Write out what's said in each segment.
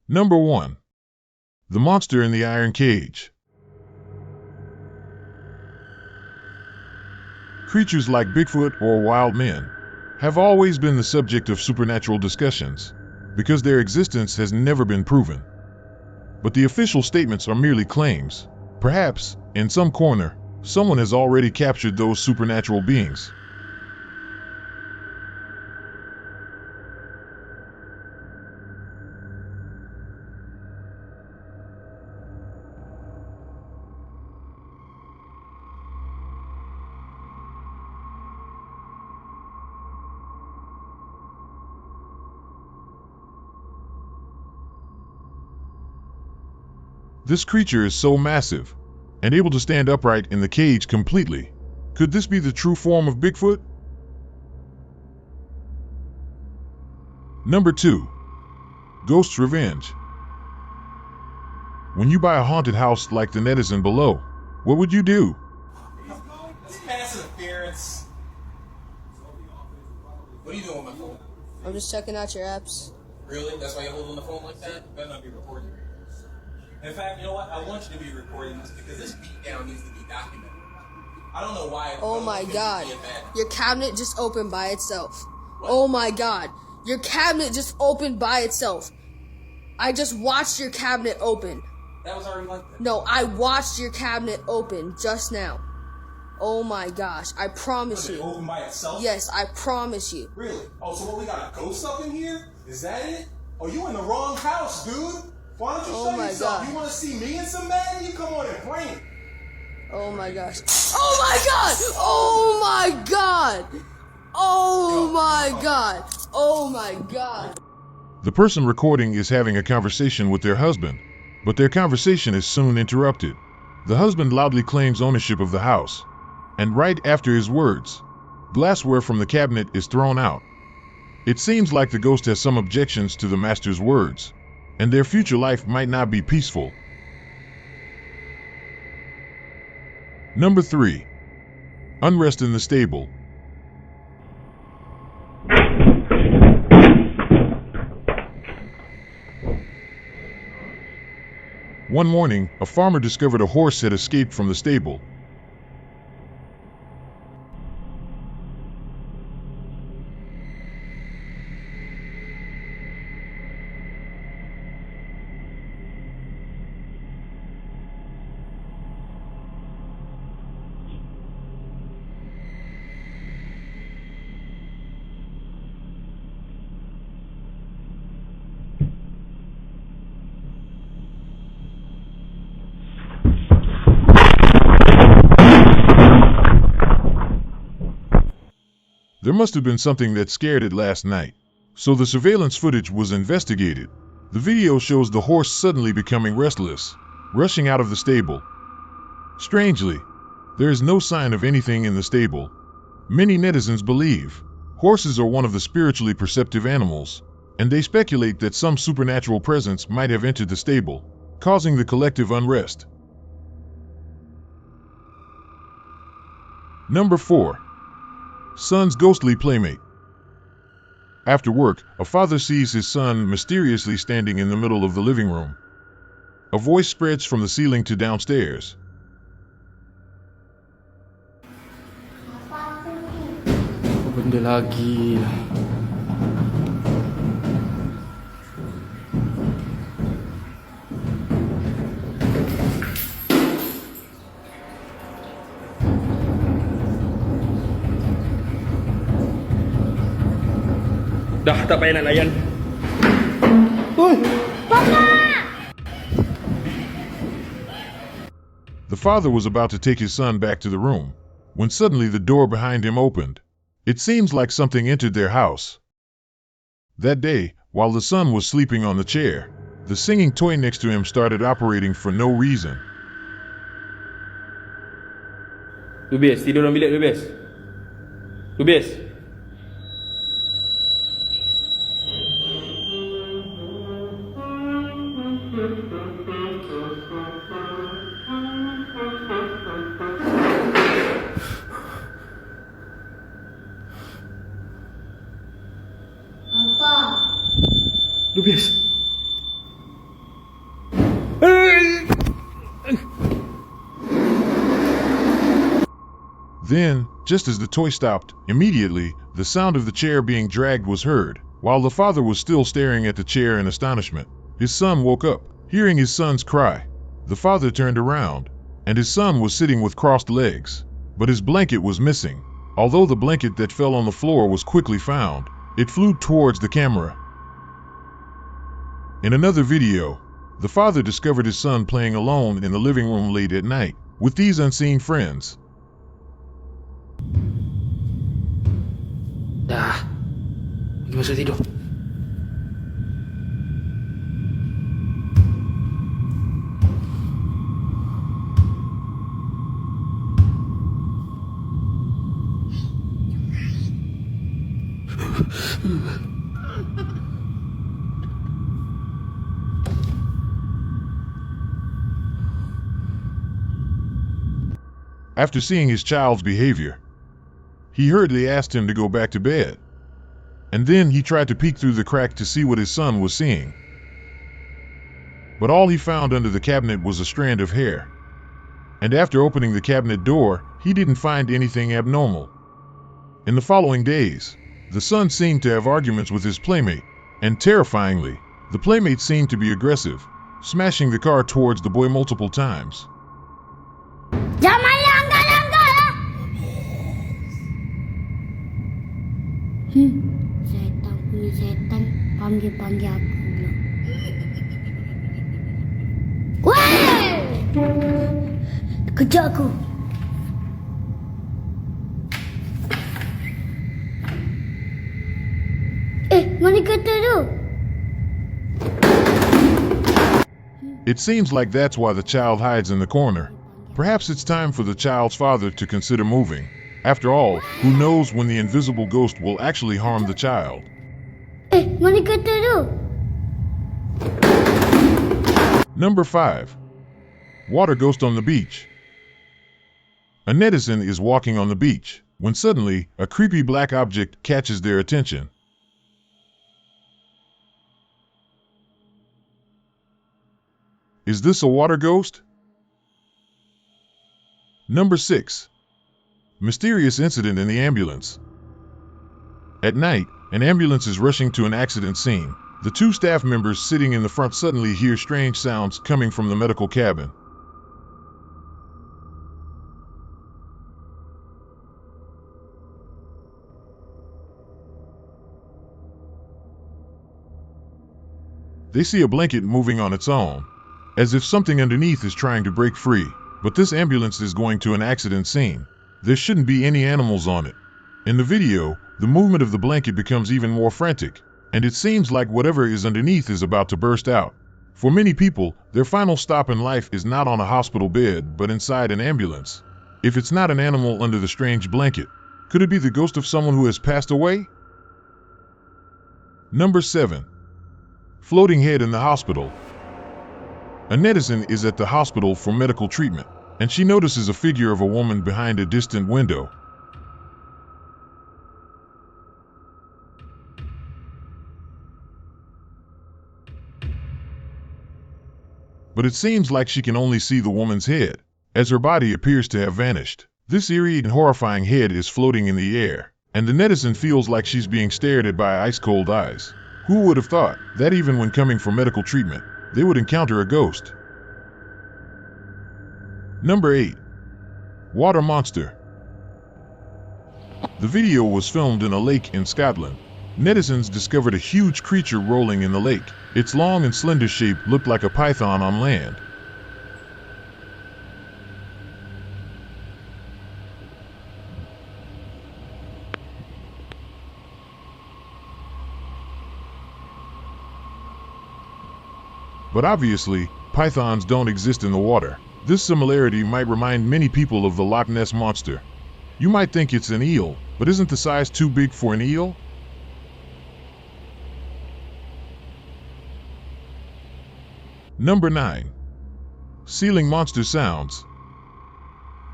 Number 1. The Monster in the Iron Cage. Creatures like Bigfoot or wild men have always been the subject of supernatural discussions because their existence has never been proven. But the official statements are merely claims. Perhaps, in some corner, someone has already captured those supernatural beings. This creature is so massive and able to stand upright in the cage completely. Could this be the true form of Bigfoot? Number 2. Ghost's Revenge. When you buy a haunted house like the netizen below, what would you do? It's passive interference. What are you doing on my phone? I'm just checking out your apps. Really? That's why you're holding the phone like that? You better not be recording. In fact, you know what? I want you to be recording this because this beatdown needs to be documented. I don't know why. Oh my god. Your cabinet just opened by itself. What? Oh my god. Your cabinet just opened by itself. I just watched your cabinet open. That was already like that. No, I watched your cabinet open just now. Oh my gosh. I promise you. It opened by itself? Yes, I promise you. Really? Oh, so what, we got a ghost up in here? Is that it? Oh, you in the wrong house, dude. Why don't you show yourself? God. You want to see me in some man? You come on and bring it. Oh my gosh. Oh my god! Oh my god! Oh my god! Oh my god! The person recording is having a conversation with their husband, but their conversation is soon interrupted. The husband loudly claims ownership of the house, and right after his words, glassware from the cabinet is thrown out. It seems like the ghost has some objections to the master's words, and their future life might not be peaceful. Number 3. Unrest in the stable. One morning, a farmer discovered a horse had escaped from the stable. There must have been something that scared it last night, so the surveillance footage was investigated. The video shows the horse suddenly becoming restless, rushing out of the stable. Strangely, there is no sign of anything in the stable. Many netizens believe horses are one of the spiritually perceptive animals, and they speculate that some supernatural presence might have entered the stable, causing the collective unrest. Number 4. Son's ghostly playmate. After work, a father sees his son mysteriously standing in the middle of the living room. A voice spreads from the ceiling to downstairs. Apa benda lagi lah. Dah tak payah nak layan. Oi! The father was about to take his son back to the room, when suddenly the door behind him opened. It seems like something entered their house. That day, while the son was sleeping on the chair, the singing toy next to him started operating for no reason. Lubis, tidur dalam bilik Lubis. Lubis. Lubis. Then, just as the toy stopped, immediately, the sound of the chair being dragged was heard. While the father was still staring at the chair in astonishment, his son woke up. Hearing his son's cry, the father turned around, and his son was sitting with crossed legs, but his blanket was missing. Although the blanket that fell on the floor was quickly found, it flew towards the camera. In another video, the father discovered his son playing alone in the living room late at night with these unseen friends. Dah. Pergi masuk tidur. After seeing his child's behavior, he hurriedly asked him to go back to bed. And then he tried to peek through the crack to see what his son was seeing. But all he found under the cabinet was a strand of hair. And after opening the cabinet door, he didn't find anything abnormal. In the following days, the son seemed to have arguments with his playmate, and terrifyingly, the playmate seemed to be aggressive, smashing the car towards the boy multiple times. Jangan langgar-langgar lah. Setan punya setan panggil-panggil aku pula. Weh! Kejap aku. Mana kata tu? It seems like that's why the child hides in the corner. Perhaps it's time for the child's father to consider moving. After all, who knows when the invisible ghost will actually harm the child? Mana kata tu? Number 5. Water ghost on the beach. A netizen is walking on the beach when suddenly a creepy black object catches their attention. Is this a water ghost? Number 6. Mysterious incident in the ambulance. At night, an ambulance is rushing to an accident scene. The two staff members sitting in the front suddenly hear strange sounds coming from the medical cabin. They see a blanket moving on its own, as if something underneath is trying to break free. But this ambulance is going to an accident scene. There shouldn't be any animals on it. In the video, the movement of the blanket becomes even more frantic, and it seems like whatever is underneath is about to burst out. For many people, their final stop in life is not on a hospital bed, but inside an ambulance. If it's not an animal under the strange blanket, could it be the ghost of someone who has passed away? Number 7. Floating head in the hospital. A netizen is at the hospital for medical treatment, and she notices a figure of a woman behind a distant window. But it seems like she can only see the woman's head, as her body appears to have vanished. This eerie and horrifying head is floating in the air, and the netizen feels like she's being stared at by ice-cold eyes. Who would have thought that even when coming for medical treatment, they would encounter a ghost? Number 8. Water monster. The video was filmed in a lake in Scotland. Netizens discovered a huge creature rolling in the lake. Its long and slender shape looked like a python on land. But obviously, pythons don't exist in the water. This similarity might remind many people of the Loch Ness Monster. You might think it's an eel, but isn't the size too big for an eel? Number 9. Ceiling monster sounds.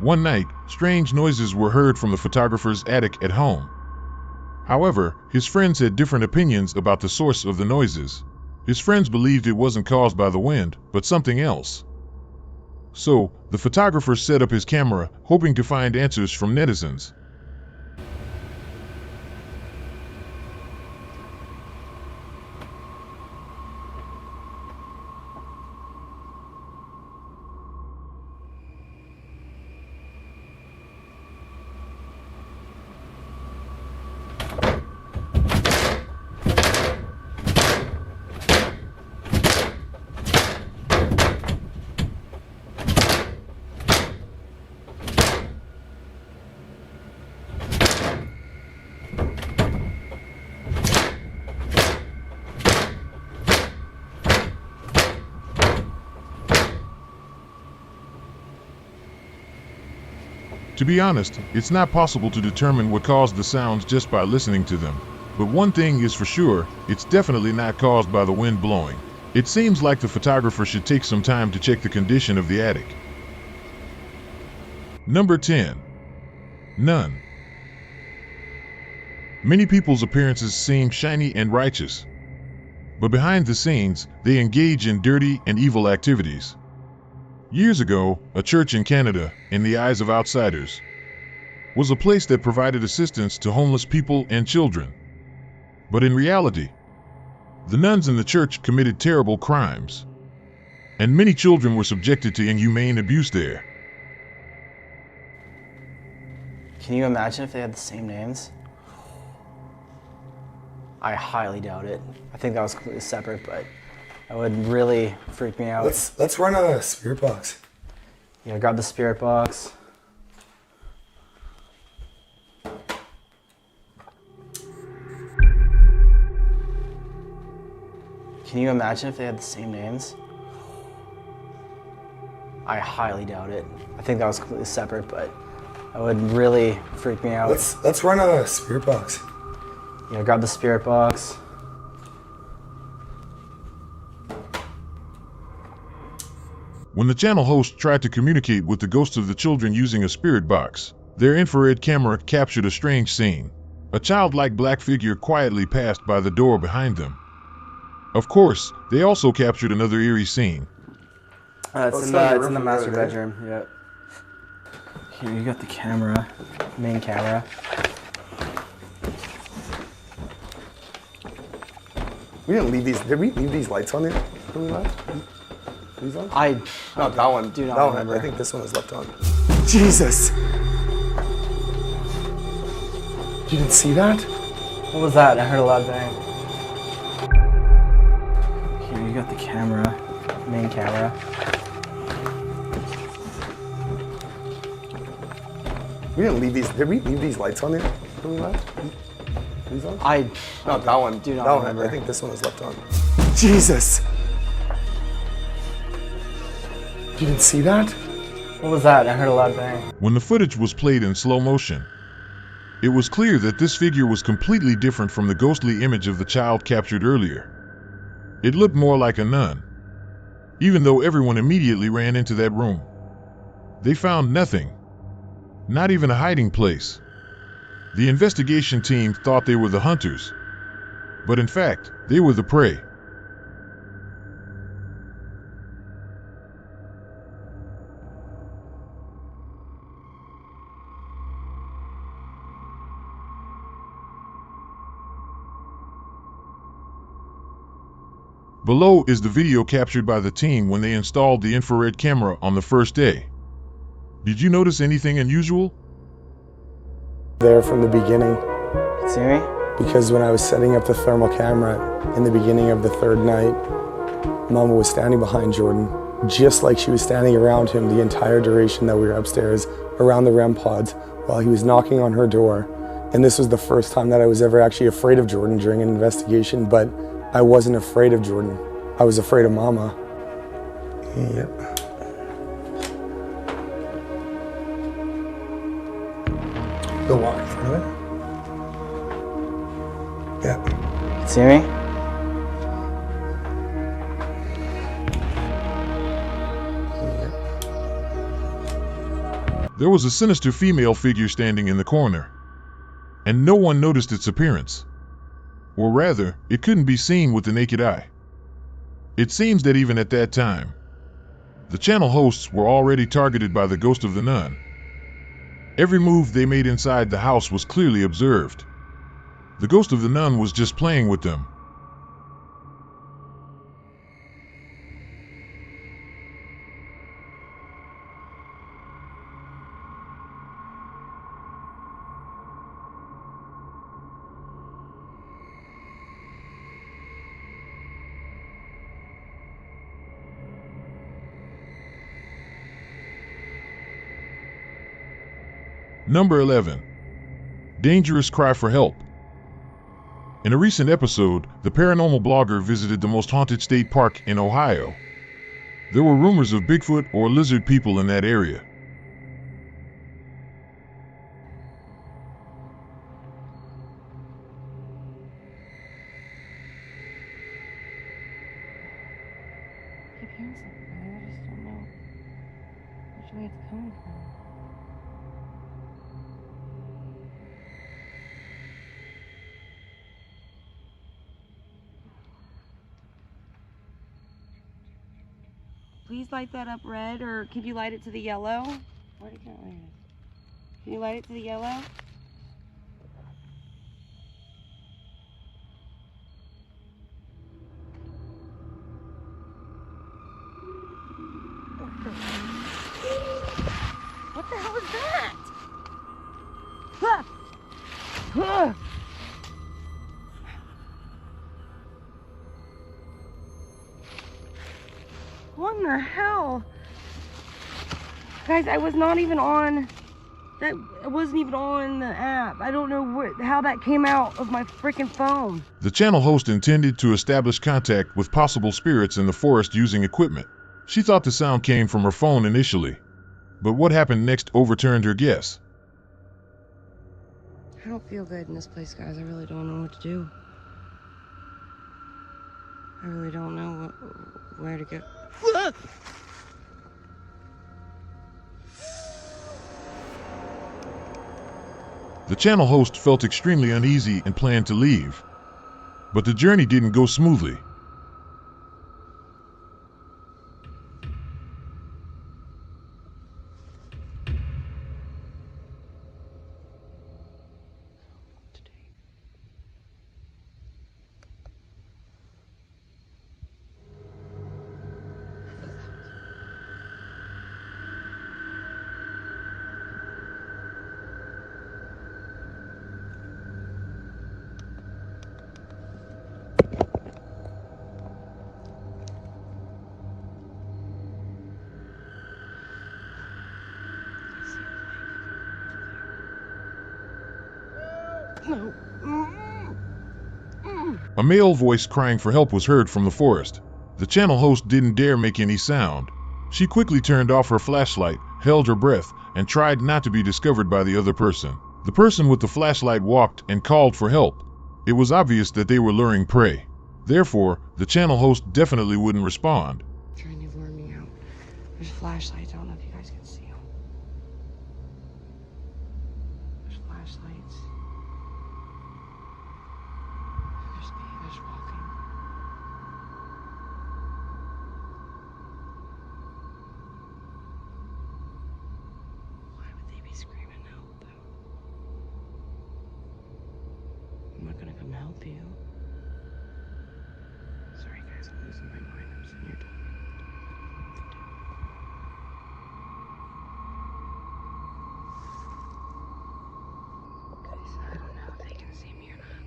One night, strange noises were heard from the photographer's attic at home. However, his friends had different opinions about the source of the noises. His friends believed it wasn't caused by the wind, but something else. So, the photographer set up his camera, hoping to find answers from netizens. To be honest, it's not possible to determine what caused the sounds just by listening to them. But one thing is for sure, it's definitely not caused by the wind blowing. It seems like the photographer should take some time to check the condition of the attic. Number 10. None. Many people's appearances seem shiny and righteous. But behind the scenes, they engage in dirty and evil activities. Years ago, a church in Canada, in the eyes of outsiders, was a place that provided assistance to homeless people and children. But in reality, the nuns in the church committed terrible crimes, and many children were subjected to inhumane abuse there. Can you imagine if they had the same names? I highly doubt it. I think that was completely separate, but that would really freak me out. Let's run a spirit box. Yeah, grab the spirit box. Can you imagine if they had the same names? I highly doubt it. I think that was completely separate, but that would really freak me out. Let's run a spirit box. Yeah, grab the spirit box. When the channel host tried to communicate with the ghosts of the children using a spirit box, their infrared camera captured a strange scene. A childlike black figure quietly passed by the door behind them. Of course, they also captured another eerie scene. It's in the master bedroom, yeah. Here, you got the camera, main camera. We didn't leave these. Did we leave these lights on there when we left? These on? No, that one. Do not that remember. one. I think this one is left on. Jesus! You didn't see that? What was that? I heard a loud bang. Here, you got the camera, main camera. We didn't leave these. Did we leave these lights on there when we left? These on? No, that one. Do not that remember. one. I think this one is left on. Jesus! You didn't see that? What was that? I heard a loud bang. When the footage was played in slow motion, it was clear that this figure was completely different from the ghostly image of the child captured earlier. It looked more like a nun, even though everyone immediately ran into that room. They found nothing, not even a hiding place. The investigation team thought they were the hunters, but in fact, they were the prey. Below is the video captured by the team when they installed the infrared camera on the first day. Did you notice anything unusual? There from the beginning. See me? Because when I was setting up the thermal camera in the beginning of the third night, Mama was standing behind Jordan, just like she was standing around him the entire duration that we were upstairs, around the REM pods, while he was knocking on her door. And this was the first time that I was ever actually afraid of Jordan during an investigation, but I wasn't afraid of Jordan. I was afraid of Mama. Yep. Go walk in front of it. Yeah. See me? There was a sinister female figure standing in the corner, and no one noticed its appearance. Or rather, it couldn't be seen with the naked eye. It seems that even at that time, The channel hosts were already targeted by the ghost of the nun. Every move they made inside the house was clearly observed. The ghost of the nun was just playing with them. Number 11. Dangerous cry for help. In a recent episode, the paranormal blogger visited the most haunted state park in Ohio. There were rumors of Bigfoot or lizard people in that area. I keep hearing something, I just don't know which way it's coming from. Please light that up red, or could you light it to the yellow? Why do you can't light it? Can you light it to the yellow? What the hell is that? Ah! Ah! What in the hell? Guys, I was not even on that. It wasn't even on the app. I don't know how that came out of my freaking phone. The channel host intended to establish contact with possible spirits in the forest using equipment. She thought the sound came from her phone initially, but what happened next overturned her guess. I don't feel good in this place, guys. I really don't know what to do. I really don't know where to go. The channel host felt extremely uneasy and planned to leave. But the journey didn't go smoothly. No. A male voice crying for help was heard from the forest. The channel host didn't dare make any sound. She quickly turned off her flashlight, held her breath, and tried not to be discovered by the other person. The person with the flashlight walked and called for help. It was obvious that they were luring prey. Therefore, the channel host definitely wouldn't respond. Trying to lure me out. There's flashlights. I don't know if you guys can see them. There's flashlights. There's walking. Why would they be screaming help, though? I'm not gonna come help you. Sorry, guys, I'm losing my mind. I'm sitting here talking. Guys, I don't know if they can see me or not.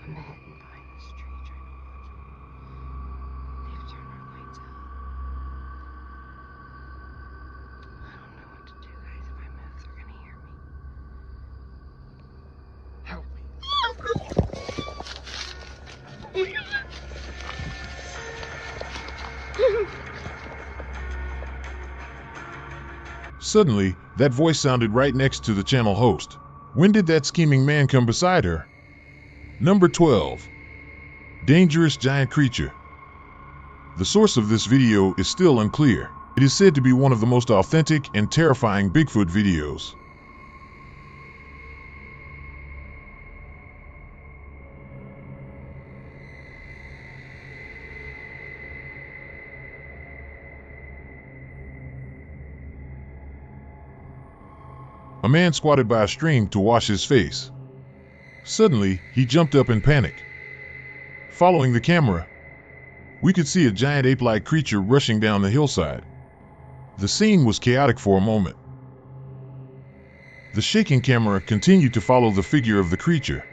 I'm hidden behind this tree trying to watch them. They've turned our lights out. I don't know what to do, guys. If I move, they're gonna hear me. Help me. Suddenly, that voice sounded right next to the channel host. When did that scheming man come beside her? Number 12. Dangerous giant creature. The source of this video is still unclear. It is said to be one of the most authentic and terrifying Bigfoot videos. A man squatted by a stream to wash his face. Suddenly, he jumped up in panic. Following the camera, we could see a giant ape-like creature rushing down the hillside. The scene was chaotic for a moment. The shaking camera continued to follow the figure of the creature.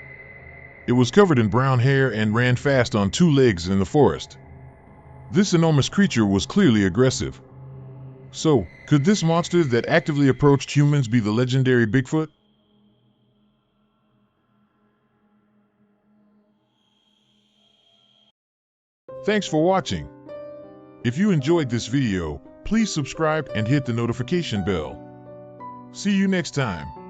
It was covered in brown hair and ran fast on two legs in the forest. This enormous creature was clearly aggressive. So, could this monster that actively approached humans be the legendary Bigfoot? Thanks for watching. If you enjoyed this video, please subscribe and hit the notification bell. See you next time.